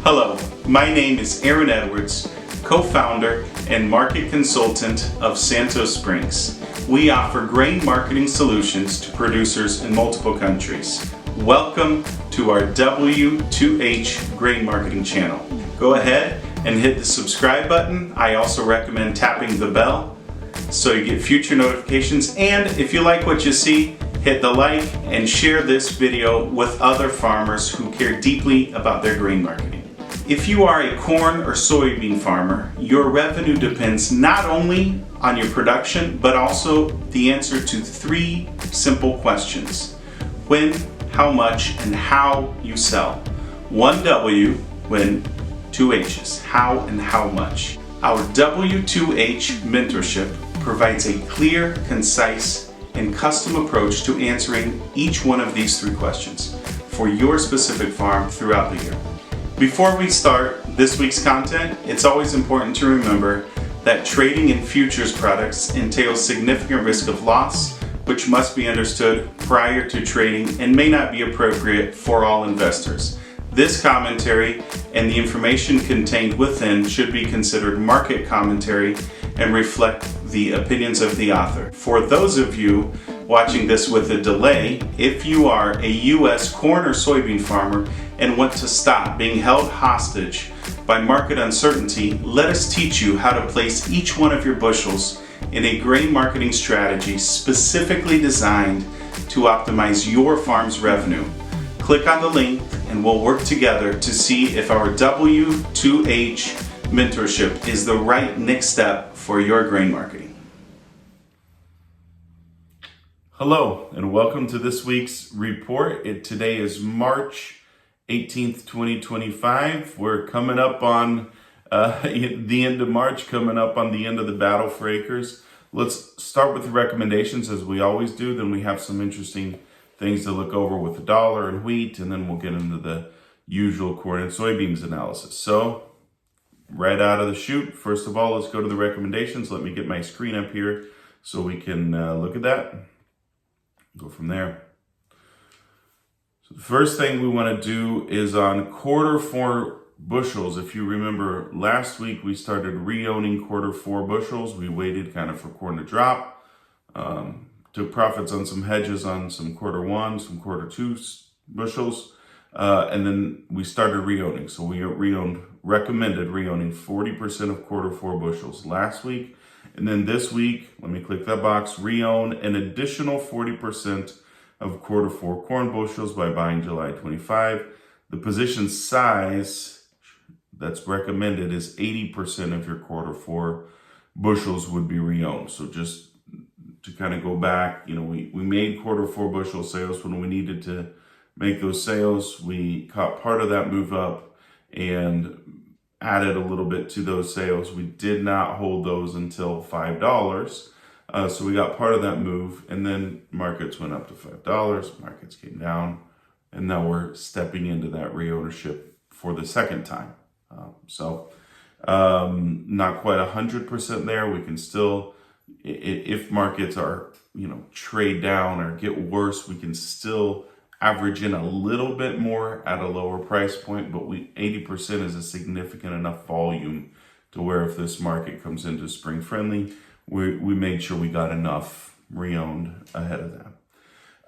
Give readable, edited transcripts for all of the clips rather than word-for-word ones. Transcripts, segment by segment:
Hello, my name is Aaron Edwards, co-founder and market consultant of Santos Springs. We offer grain marketing solutions to producers in multiple countries. Welcome to our W2H grain marketing channel. Go ahead and hit the subscribe button. I also recommend tapping the bell so you get future notifications. And if you like what you see, hit the like and share this video with other farmers who care deeply about their grain marketing. If you are a corn or soybean farmer, your revenue depends not only on your production, but also the answer to three simple questions: when, how much, and how you sell. One W, when, two H's, how and how much. Our W2H mentorship provides a clear, concise, and custom approach to answering each one of these three questions for your specific farm throughout the year. Before we start this week's content, it's always important to remember that trading in futures products entails significant risk of loss, which must be understood prior to trading and may not be appropriate for all investors. This commentary and the information contained within should be considered market commentary and reflect the opinions of the author. For those of you watching this with a delay, if you are a U.S. corn or soybean farmer and want to stop being held hostage by market uncertainty, let us teach you how to place each one of your bushels in a grain marketing strategy specifically designed to optimize your farm's revenue. Click on the link and we'll work together to see if our W2H mentorship is the right next step for your grain marketing. Hello and welcome to this week's report. Today is March 18th, 2025. We're coming up on the end of March, coming up on the end of the battle for acres. Let's start with the recommendations as we always do. Then we have some interesting things to look over with the dollar and wheat, and then we'll get into the usual corn and soybeans analysis. So right out of the chute, first of all, let's go to the recommendations. Let me get my screen up here so we can look at that. Go from there. So the first thing we want to do is on quarter four bushels. If you remember last week, we started re-owning quarter four bushels. We waited kind of for corn to drop. Took profits on some hedges on some quarter one, some quarter two bushels. And then we started re-owning. So we recommended re-owning 40% of quarter four bushels last week. And then this week, let me click that box, re-own an additional 40% of quarter four corn bushels by buying July 25. The position size that's recommended is 80% of your quarter four bushels would be re-owned. So just to kind of go back, we made quarter four bushel sales when we needed to make those sales. We caught part of that move up and added a little bit to those sales. We did not hold those until $5. So we got part of that move, and then markets went up to $5, markets came down, and now we're stepping into that re-ownership for the second time. Not quite 100% there. We can still, if markets are, trade down or get worse, we can still average in a little bit more at a lower price point, but 80% is a significant enough volume to where if this market comes into spring friendly, we made sure we got enough re-owned ahead of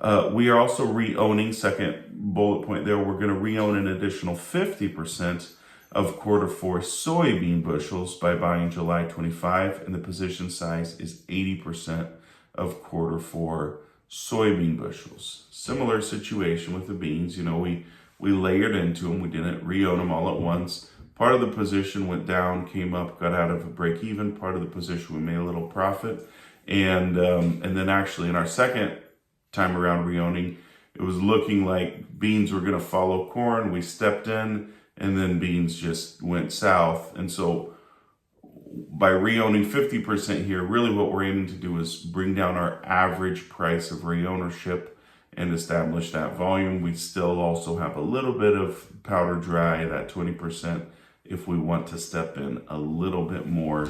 that. We are also re-owning, second bullet point there, we're going to re-own an additional 50% of quarter four soybean bushels by buying July 25, and the position size is 80% of quarter four soybean bushels. Similar situation with the beans. We layered into them. We didn't re-own them all at once. Part of the position went down, came up, got out of a break even. Part of the position we made a little profit. And then actually in our second time around re-owning, it was looking like beans were going to follow corn. We stepped in and then beans just went south. And so by re-owning 50% here, really what we're aiming to do is bring down our average price of re-ownership and establish that volume. We still also have a little bit of powder dry, that 20%, if we want to step in a little bit more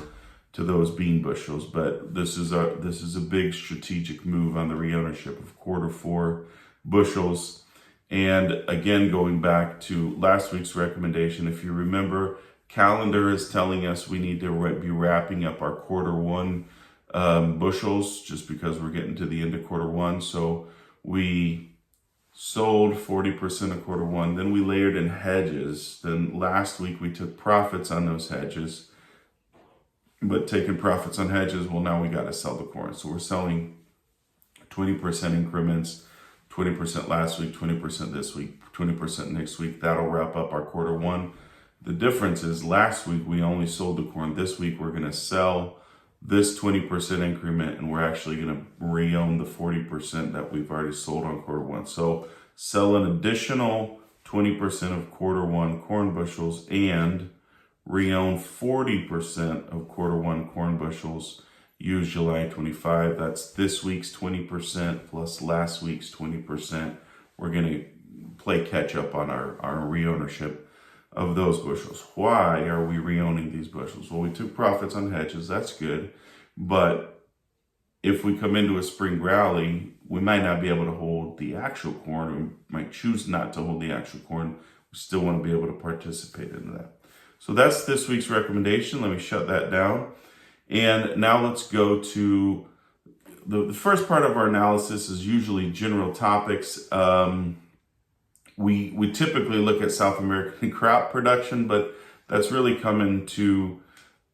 to those bean bushels. But this is a big strategic move on the re-ownership of quarter four bushels. And again, going back to last week's recommendation, if you remember, calendar is telling us we need to be wrapping up our quarter 1 bushels, just because we're getting to the end of quarter 1. So we sold 40% of quarter 1, then we layered in hedges. Then last week we took profits on those hedges, but taking profits on hedges, well, now we got to sell the corn. So we're selling 20% increments, 20% last week, 20% this week, 20% next week. That'll wrap up our quarter 1. The difference is last week we only sold the corn. This week we're going to sell this 20% increment, and we're actually going to re-own the 40% that we've already sold on quarter 1. So sell an additional 20% of quarter 1 corn bushels and re-own 40% of quarter 1 corn bushels. Use July 25. That's this week's 20% plus last week's 20%. We're going to play catch up on our re-ownership of those bushels. Why are we re-owning these bushels? Well, we took profits on hedges. That's good. But if we come into a spring rally, we might not be able to hold the actual corn. We might choose not to hold the actual corn. We still want to be able to participate in that. So that's this week's recommendation. Let me shut that down. And now let's go to the first part of our analysis is usually general topics. We typically look at South American crop production, but that's really coming to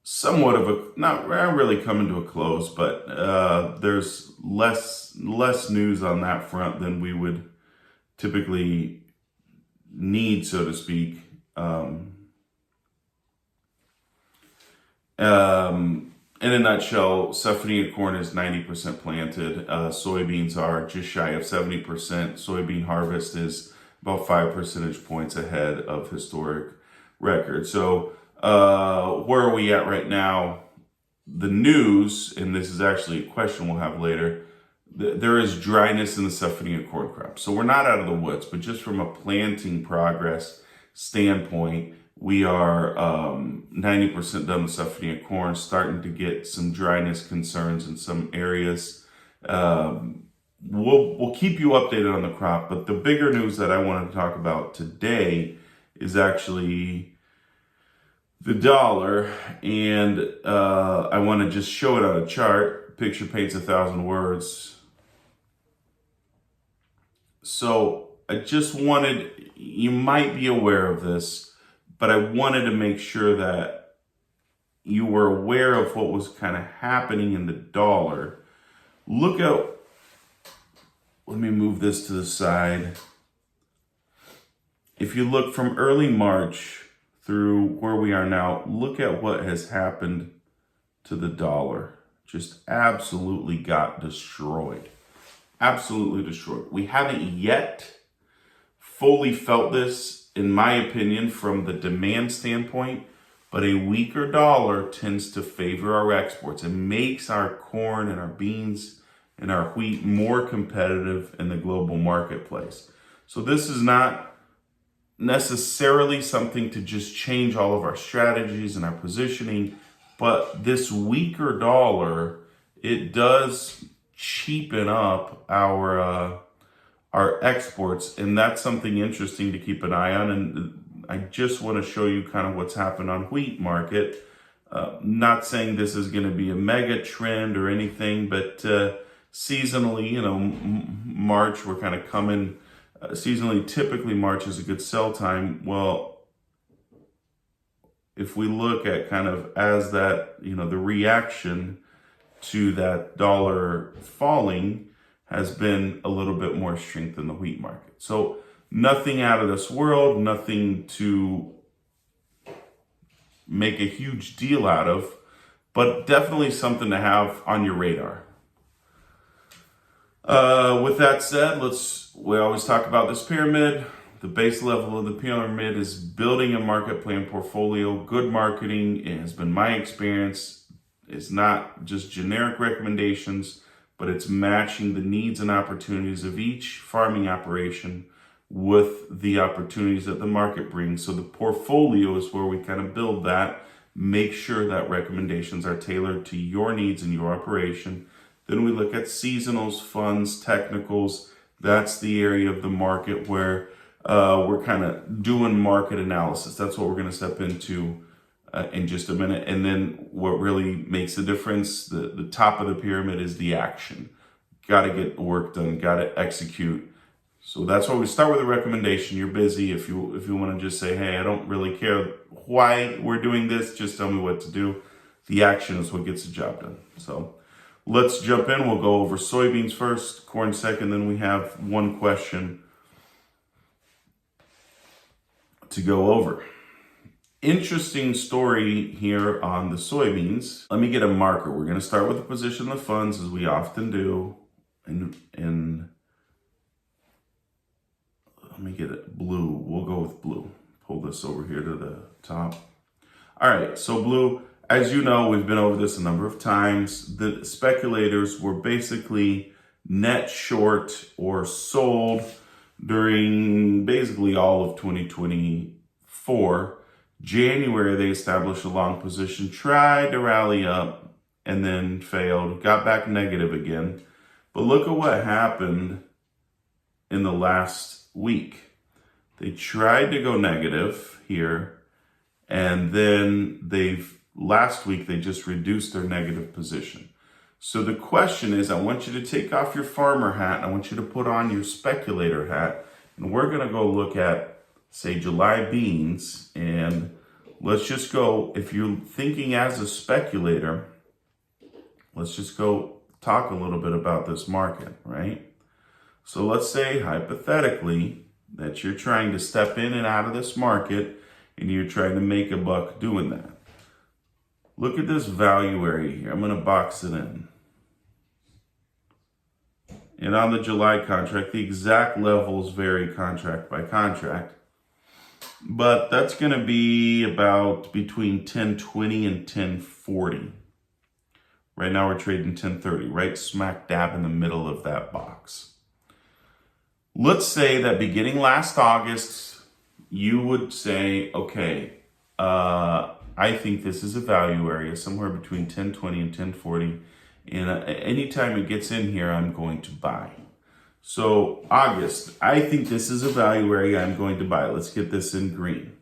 somewhat of a, not really coming to a close, but there's less news on that front than we would typically need, so to speak. In a nutshell, safrinha corn is 90% planted. Soybeans are just shy of 70%. Soybean harvest is about 5 percentage points ahead of historic record. So where are we at right now? The news, and this is actually a question we'll have later, there is dryness in the safrinha corn crop. So we're not out of the woods, but just from a planting progress standpoint, we are 90% done with safrinha corn, starting to get some dryness concerns in some areas. We'll keep you updated on the crop, but the bigger news that I wanted to talk about today is actually the dollar, and I want to just show it on a chart. Picture paints 1,000 words. So I just wanted, you might be aware of this, but I wanted to make sure that you were aware of what was kind of happening in the dollar. Look at, let me move this to the side. If you look from early March through where we are now, look at what has happened to the dollar. Just absolutely got destroyed. Absolutely destroyed. We haven't yet fully felt this, in my opinion, from the demand standpoint, but a weaker dollar tends to favor our exports. It makes our corn and our beans and our wheat more competitive in the global marketplace. So this is not necessarily something to just change all of our strategies and our positioning, but this weaker dollar, it does cheapen up our exports, and that's something interesting to keep an eye on. And I just want to show you kind of what's happened on wheat market. Not saying this is going to be a mega trend or anything, but seasonally, March, we're kind of coming, seasonally, typically March is a good sell time. Well, if we look at kind of as that, the reaction to that dollar falling has been a little bit more strength in the wheat market. So nothing out of this world, nothing to make a huge deal out of, but definitely something to have on your radar. With that said, we always talk about this pyramid. The base level of the pyramid is building a market plan portfolio. Good marketing, it has been my experience. It's not just generic recommendations, but it's matching the needs and opportunities of each farming operation with the opportunities that the market brings. So the portfolio is where we kind of build that, make sure that recommendations are tailored to your needs and your operation. Then we look at seasonals, funds, technicals, That's the area of the market where we're kind of doing market analysis. That's what we're going to step into in just a minute. And then what really makes the difference, the top of the pyramid, is the action. Got to get the work done, got to execute. So that's why we start with a recommendation. You're busy. If you want to just say, hey, I don't really care why we're doing this, just tell me what to do. The action is what gets the job done. So let's jump in. We'll go over soybeans first, corn second, then we have one question to go over. Interesting story here on the soybeans. Let me get a marker. We're going to start with the position of the funds, as we often do. And let me get it blue. We'll go with blue. Pull this over here to the top. All right, so blue, as you know, we've been over this a number of times. The speculators were basically net short or sold during basically all of 2024. January, they established a long position, tried to rally up, and then failed, got back negative again. But look at what happened in the last week. They tried to go negative here, and then last week they just reduced their negative position. So the question is, I want you to take off your farmer hat, and I want you to put on your speculator hat, and we're going to go look at, say, July beans, and let's just go, if you're thinking as a speculator, let's just go talk a little bit about this market, right? So let's say hypothetically that you're trying to step in and out of this market and you're trying to make a buck doing that. Look at this value area here. I'm going to box it in. And on the July contract, the exact levels vary contract by contract. But that's going to be about between 1020 and 1040. Right now we're trading 1030, right smack dab in the middle of that box. Let's say that beginning last August, you would say, okay, I think this is a value area somewhere between 1020 and 1040. And anytime it gets in here, I'm going to buy. So August, I think this is a value area I'm going to buy. Let's get this in green.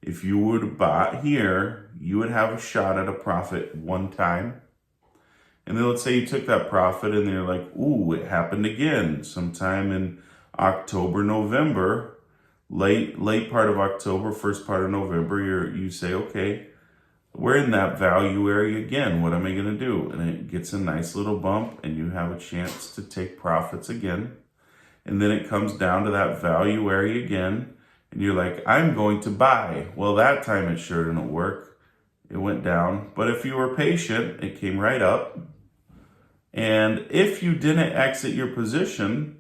If you were to buy here, you would have a shot at a profit one time. And then let's say you took that profit and they're like, ooh, it happened again sometime in October, November, late part of October, first part of November, you say, okay, we're in that value area again. What am I going to do? And it gets a nice little bump and you have a chance to take profits again. And then it comes down to that value area again. And you're like, I'm going to buy. Well, that time it sure didn't work. It went down. But if you were patient, it came right up. And if you didn't exit your position,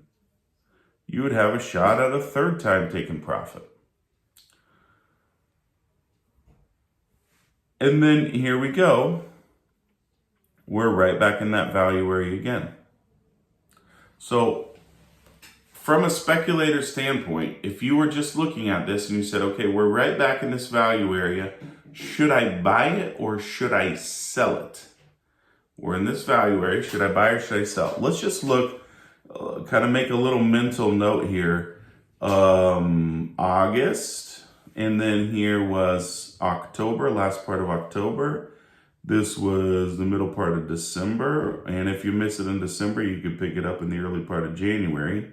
you would have a shot at a third time taking profit. And then here we go. We're right back in that value area again. So from a speculator standpoint, if you were just looking at this and you said, okay, we're right back in this value area, should I buy it or should I sell it? We're in this value area. Should I buy or should I sell? Let's just look, kind of make a little mental note here. August, and then here was October, last part of October. This was the middle part of December. And if you miss it in December, you could pick it up in the early part of January.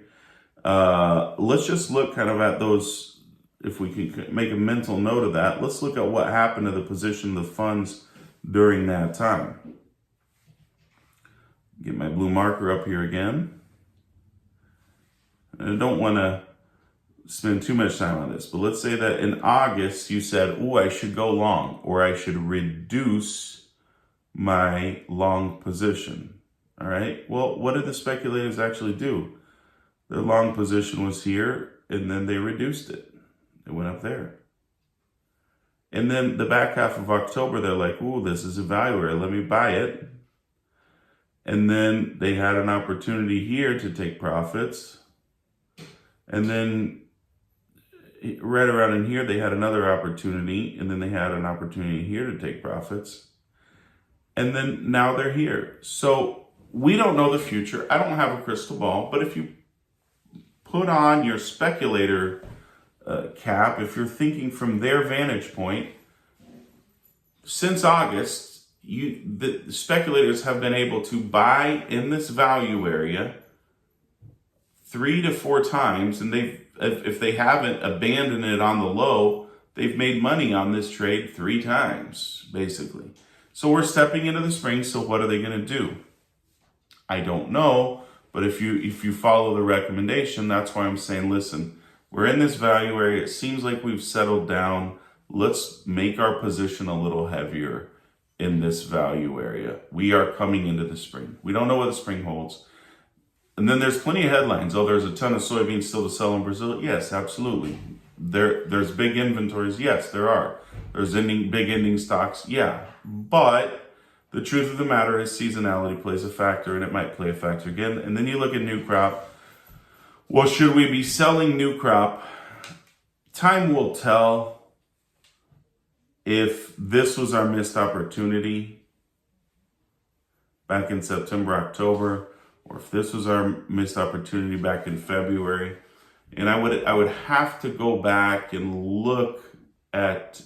Let's just look kind of at those, if we can make a mental note of that. Let's look at what happened to the position of the funds during that time. Get my blue marker up here again. And I don't want to spend too much time on this, but let's say that in August you said, oh, I should go long, or I should reduce my long position. All right. Well, what did the speculators actually do? Their long position was here, and then they reduced it. It went up there. And then the back half of October, they're like, oh, this is a value area. Let me buy it. And then they had an opportunity here to take profits. And then right around in here, they had another opportunity. And then they had an opportunity here to take profits. And then now they're here. So we don't know the future. I don't have a crystal ball. But if you put on your speculator cap, if you're thinking from their vantage point, since August, the speculators have been able to buy in this value area 3 to 4 times, and if they haven't abandoned it on the low, they've made money on this trade 3 times, basically. So we're stepping into the spring, so what are they going to do? I don't know, but if you follow the recommendation, that's why I'm saying, listen, we're in this value area. It seems like we've settled down. Let's make our position a little heavier in this value area. We are coming into the spring. We don't know what the spring holds. And then there's plenty of headlines. Oh, there's a ton of soybeans still to sell in Brazil. Yes, absolutely. There's big inventories. Yes, there are. There's big ending stocks. Yeah. But the truth of the matter is seasonality plays a factor, and it might play a factor again. And then you look at new crop. Well, should we be selling new crop? Time will tell if this was our missed opportunity back in September, October, or if this was our missed opportunity back in February. And I would have to go back and look at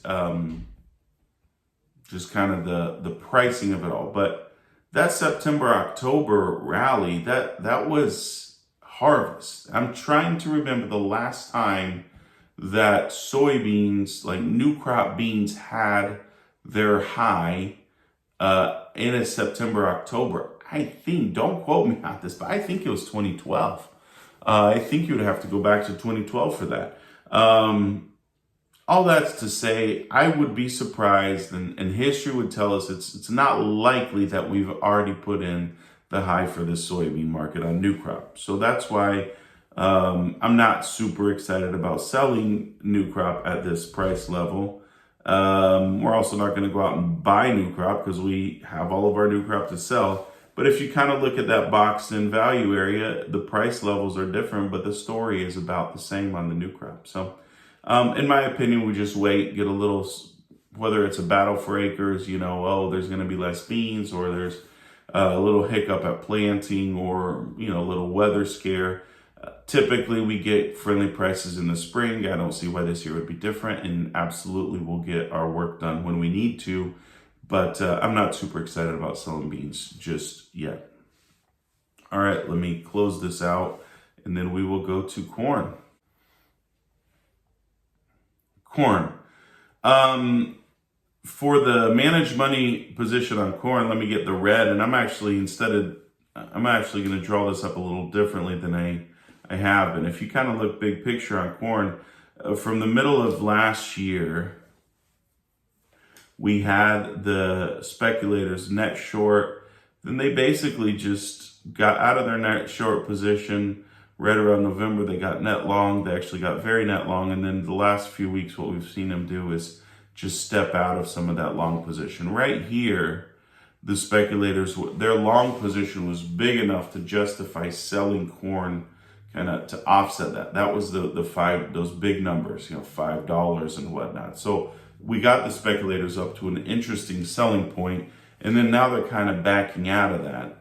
just kind of the pricing of it all. But that September, October rally, that was harvest. I'm trying to remember the last time that soybeans, like new crop beans, had their high in a September, October. I think, don't quote me on this, but I think it was 2012. I think you would have to go back to 2012 for that. All that's to say, I would be surprised, and history would tell us it's not likely that we've already put in the high for this soybean market on new crop. So that's why I'm not super excited about selling new crop at this price level. We're also not going to go out and buy new crop because we have all of our new crop to sell. But if you kind of look at that box in value area, the price levels are different, but the story is about the same on the new crop. So in my opinion, we just wait, get a little, whether it's a battle for acres, there's going to be less beans, or there's a little hiccup at planting, or, a little weather scare. Typically, we get friendly prices in the spring. I don't see why this year would be different, and absolutely we'll get our work done when we need to. But I'm not super excited about selling beans just yet. All right, let me close this out, and then we will go to corn. Corn. For the managed money position on corn, let me get the red, and I'm actually going to draw this up a little differently than I have. And if you kind of look big picture on corn, from the middle of last year, we had the speculators net short. Then they basically just got out of their net short position. Right around November, they got net long. They actually got very net long. And then the last few weeks, what we've seen them do is just step out of some of that long position. Right here, the speculators, their long position was big enough to justify selling corn, kind of to offset that. That was those big numbers, $5 and whatnot. So we got the speculators up to an interesting selling point, and then now they're kind of backing out of that.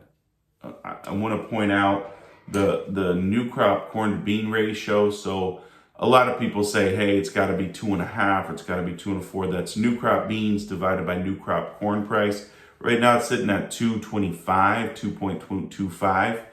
I want to point out the new crop corn to bean ratio. So a lot of people say, hey, it's got to be 2.5, or it's got to be 2.4. That's new crop beans divided by new crop corn price. Right now it's sitting at 2.25, 2.25.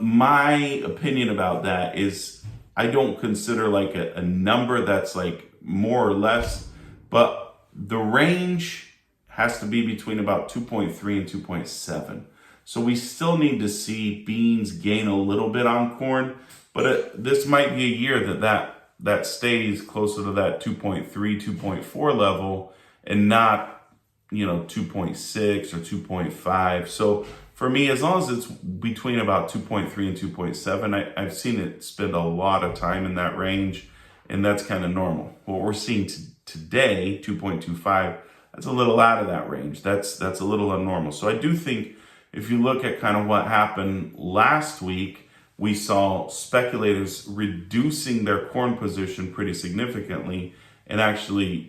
My opinion about that is I don't consider like a number that's like more or less, but the range has to be between about 2.3 and 2.7. So we still need to see beans gain a little bit on corn, but this might be a year that stays closer to that 2.3, 2.4 level, and not 2.6 or 2.5. So for me, as long as it's between about 2.3 and 2.7, I've seen it spend a lot of time in that range, and that's kind of normal. What we're seeing today, 2.25, that's a little out of that range. That's a little abnormal. So I do think if you look at kind of what happened last week, we saw speculators reducing their corn position pretty significantly, and actually,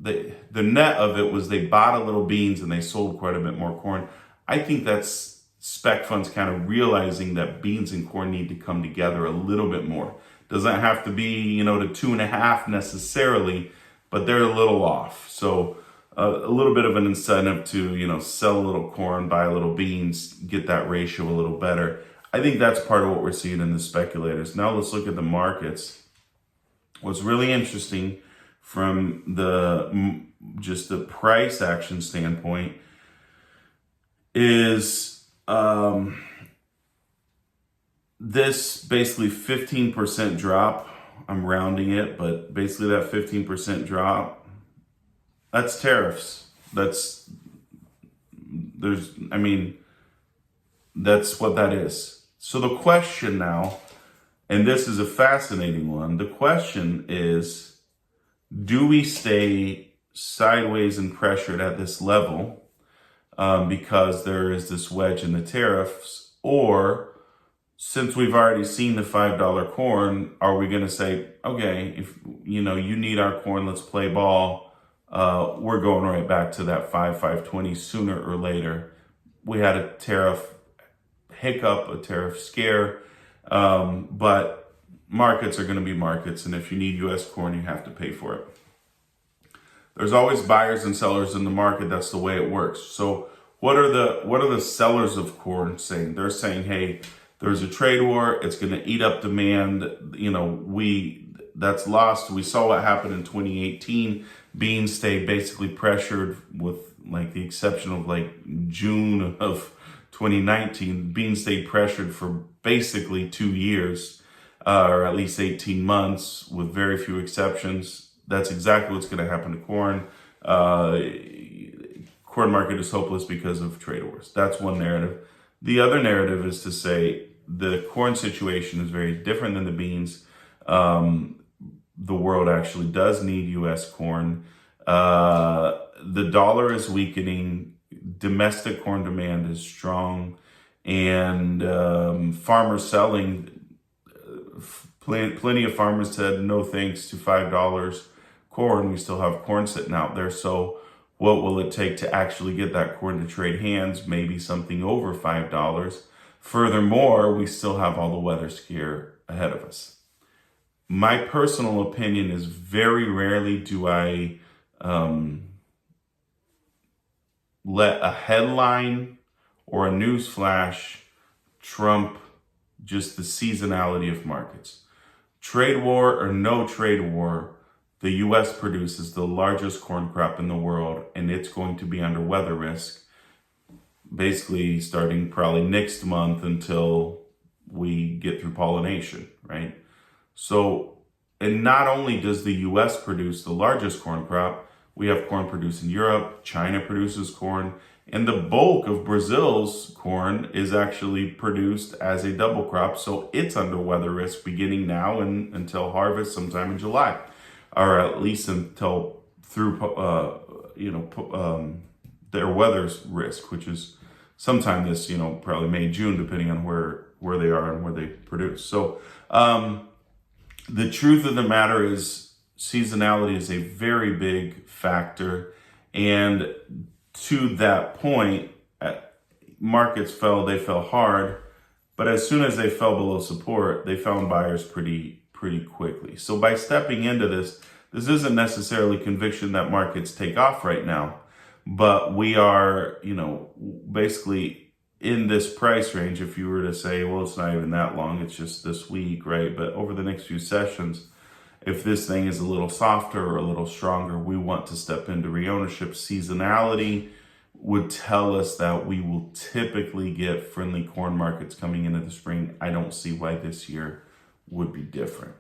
the net of it was they bought a little beans and they sold quite a bit more corn. I think that's spec funds kind of realizing that beans and corn need to come together a little bit more. Doesn't have to be, to 2.5 necessarily, but they're a little off. So a little bit of an incentive to, sell a little corn, buy a little beans, get that ratio a little better. I think that's part of what we're seeing in the speculators. Now let's look at the markets. What's really interesting from just the price action standpoint is this basically 15% drop. I'm rounding it, but basically that 15% drop, that's tariffs. That's what that is. So the question now, and this is a fascinating one, the question is, do we stay sideways and pressured at this level because there is this wedge in the tariffs, or since we've already seen the $5 corn, are we going to say, okay, if you need our corn, let's play ball. We're going right back to that 5.20 sooner or later. We had a tariff hiccup, a tariff scare, but markets are going to be markets, and if you need U.S. corn, you have to pay for it. There's always buyers and sellers in the market. That's the way it works. So what are the sellers of corn saying? They're saying, hey, there's a trade war. It's going to eat up demand. That's lost. We saw what happened in 2018. Beans stayed basically pressured, with the exception of June of 2019. Beans stayed pressured for basically 2 years, or at least 18 months, with very few exceptions. That's exactly what's going to happen to corn. Corn market is hopeless because of trade wars. That's one narrative. The other narrative is to say the corn situation is very different than the beans. The world actually does need U.S. corn. The dollar is weakening. Domestic corn demand is strong. And farmers selling, plenty of farmers said no thanks to $5 corn. We still have corn sitting out there. So what will it take to actually get that corn to trade hands? Maybe something over $5. Furthermore, we still have all the weather scare ahead of us. My personal opinion is very rarely do I let a headline or a news flash trump just the seasonality of markets. Trade war or no trade war, the U.S. produces the largest corn crop in the world, and it's going to be under weather risk, basically starting probably next month until we get through pollination, right? So, and not only does the U.S. produce the largest corn crop, we have corn produced in Europe, China produces corn, and the bulk of Brazil's corn is actually produced as a double crop, so it's under weather risk beginning now and until harvest sometime in July, or at least until through their weather's risk, which is sometime this probably May, June, depending on where they are and where they produce. So the truth of the matter is seasonality is a very big factor, and to that point, markets fell. They fell hard, but as soon as they fell below support, they found buyers pretty quickly. So by stepping into this isn't necessarily conviction that markets take off right now, but we are, basically in this price range. If you were to say, well, it's not even that long, it's just this week, right? But over the next few sessions, if this thing is a little softer or a little stronger, we want to step into reownership. Seasonality would tell us that we will typically get friendly corn markets coming into the spring. I don't see why this year would be different.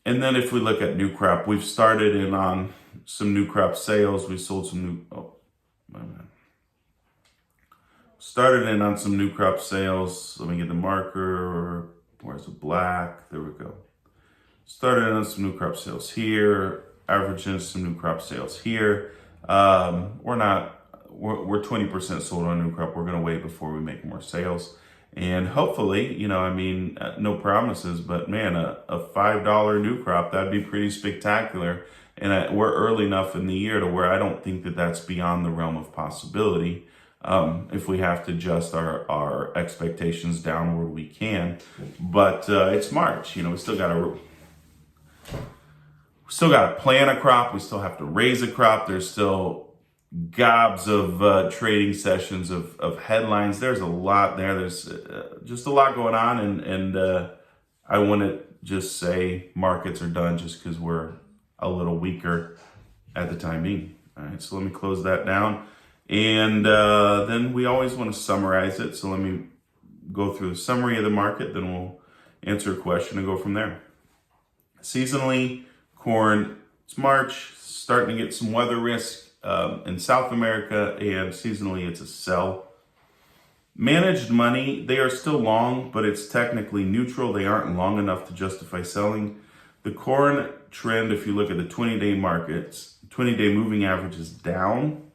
And then if we look at new crop, we've started in on some new crop sales. We sold some started in on some new crop sales. Let me get the marker. Where's the black? There we go. Started on some new crop sales here, averaging some new crop sales here. We're 20% sold on new crop. We're going to wait before we make more sales. And hopefully, no promises, but man, a $5 new crop, that'd be pretty spectacular. And we're early enough in the year to where I don't think that that's beyond the realm of possibility. If we have to adjust our expectations downward, we can. But it's March. We still got to plant a crop. We still have to raise a crop. There's still gobs of trading sessions of headlines. There's a lot there. There's just a lot going on, and I wouldn't just say markets are done just because we're a little weaker at the time being. All right, so let me close that down, and then we always want to summarize it. So let me go through the summary of the market, then we'll answer a question and go from there. Seasonally, corn, it's March, starting to get some weather risk in South America, and seasonally it's a sell. Managed money, they are still long, but it's technically neutral. They aren't long enough to justify selling. The corn trend, if you look at the 20-day markets, 20-day moving average is down.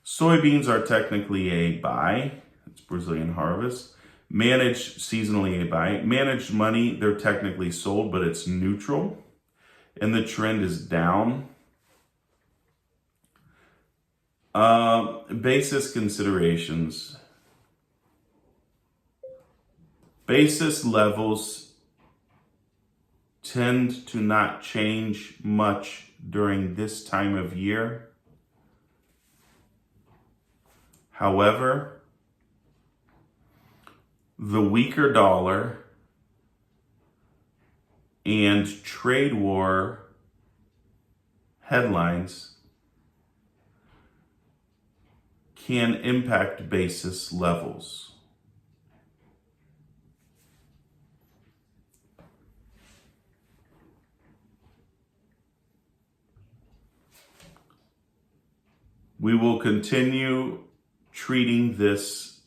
Soybeans are technically a buy. It's Brazilian harvest. Managed, seasonally a buy. Managed money, they're technically sold, but it's neutral. And the trend is down. Basis considerations. Basis levels tend to not change much during this time of year. However, the weaker dollar and trade war headlines can impact basis levels. We will continue treating this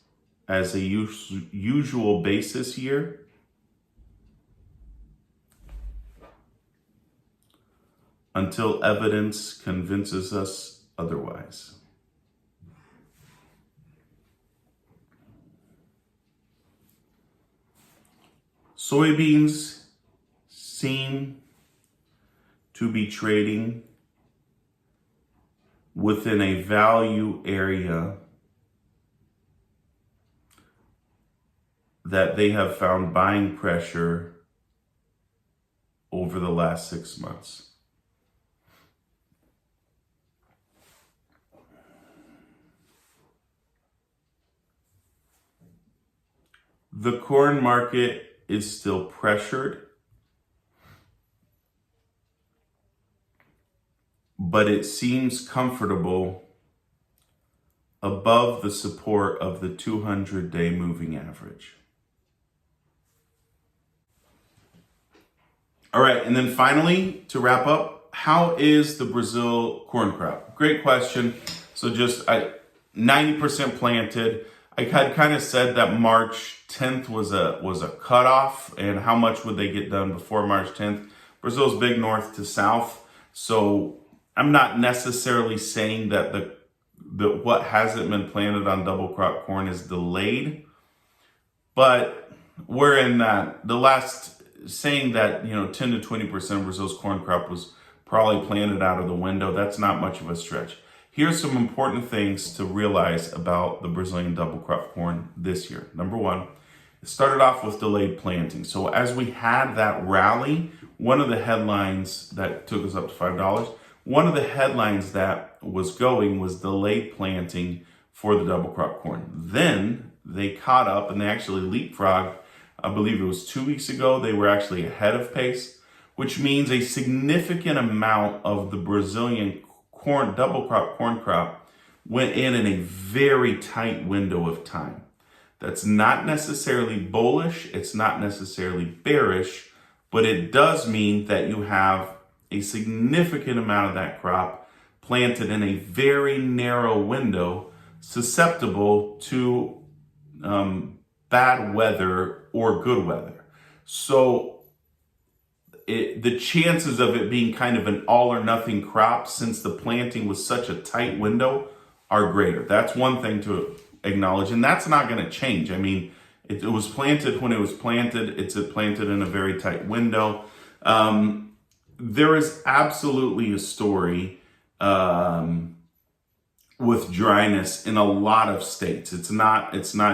as a usual basis year. Until evidence convinces us otherwise. Soybeans seem to be trading within a value area that they have found buying pressure over the last 6 months. The corn market is still pressured, but it seems comfortable above the support of the 200-day moving average. All right, and then finally, to wrap up, how is the Brazil corn crop? Great question. So just 90% planted. I had kind of said that March 10th was a cutoff, and how much would they get done before March 10th? Brazil's big north to south, so I'm not necessarily saying that the what hasn't been planted on double crop corn is delayed, but we're in that the last saying that 10 to 20% of Brazil's corn crop was probably planted out of the window. That's not much of a stretch. Here's some important things to realize about the Brazilian double crop corn this year. Number one, it started off with delayed planting. So as we had that rally, one of the headlines that took us up to $5, one of the headlines that was going was delayed planting for the double crop corn. Then they caught up and they actually leapfrogged. I believe it was 2 weeks ago. They were actually ahead of pace, which means a significant amount of the Brazilian corn, double crop corn crop went in a very tight window of time. That's not necessarily bullish. It's not necessarily bearish, but it does mean that you have a significant amount of that crop planted in a very narrow window, susceptible to bad weather or good weather. So the chances of it being kind of an all or nothing crop, since the planting was such a tight window, are greater. That's one thing to acknowledge, and that's not going to change. I mean, it was planted when it was planted. It's planted in a very tight window. There is absolutely a story with dryness in a lot of states. It's not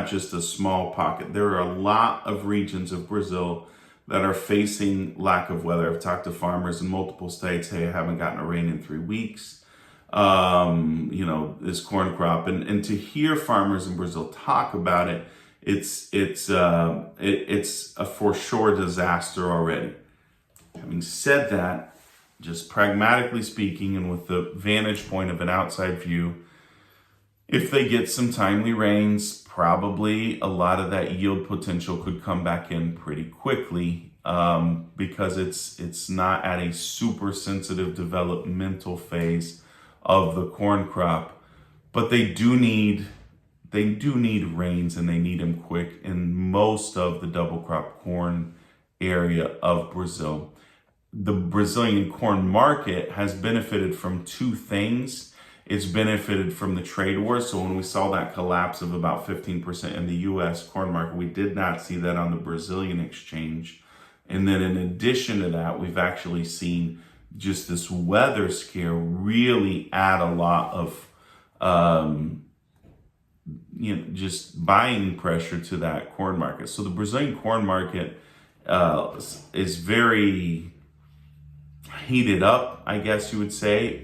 just a small pocket. There are a lot of regions of Brazil that are facing lack of weather. I've talked to farmers in multiple states. Hey, I haven't gotten a rain in 3 weeks. This corn crop, and to hear farmers in Brazil talk about it, it's a for sure disaster already. Having said that, just pragmatically speaking, and with the vantage point of an outside view, if they get some timely rains, probably a lot of that yield potential could come back in pretty quickly, because it's not at a super sensitive developmental phase of the corn crop. But they do need rains, and they need them quick in most of the double crop corn area of Brazil. The Brazilian corn market has benefited from two things. It's benefited from the trade war. So when we saw that collapse of about 15% in the US corn market, we did not see that on the Brazilian exchange. And then in addition to that, we've actually seen just this weather scare really add a lot of just buying pressure to that corn market. So the Brazilian corn market is very heated up, I guess you would say.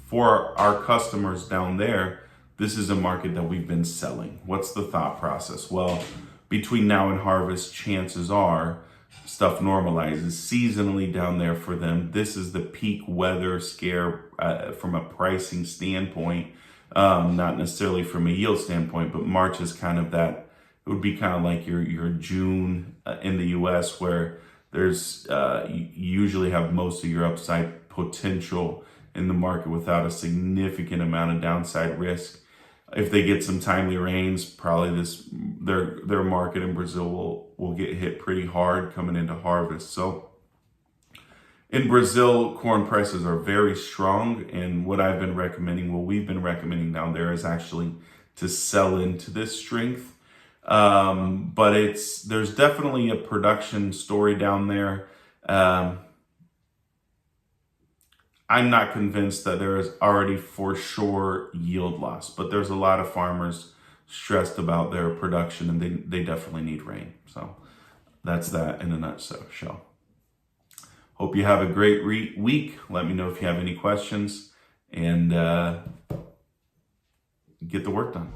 For our customers down there, this is a market that we've been selling. What's the thought process? Well, between now and harvest, chances are stuff normalizes seasonally down there for them. This is the peak weather scare from a pricing standpoint, not necessarily from a yield standpoint, but March is kind of that. It would be kind of like your June in the US, where there's you usually have most of your upside potential in the market without a significant amount of downside risk. If they get some timely rains, probably their market in Brazil will get hit pretty hard coming into harvest. So in Brazil, corn prices are very strong, and what we've been recommending down there is actually to sell into this strength. But there's definitely a production story down there. I'm not convinced that there is already for sure yield loss, but there's a lot of farmers stressed about their production, and they definitely need rain. So that's that in a nutshell. Hope you have a great week. Let me know if you have any questions, and get the work done.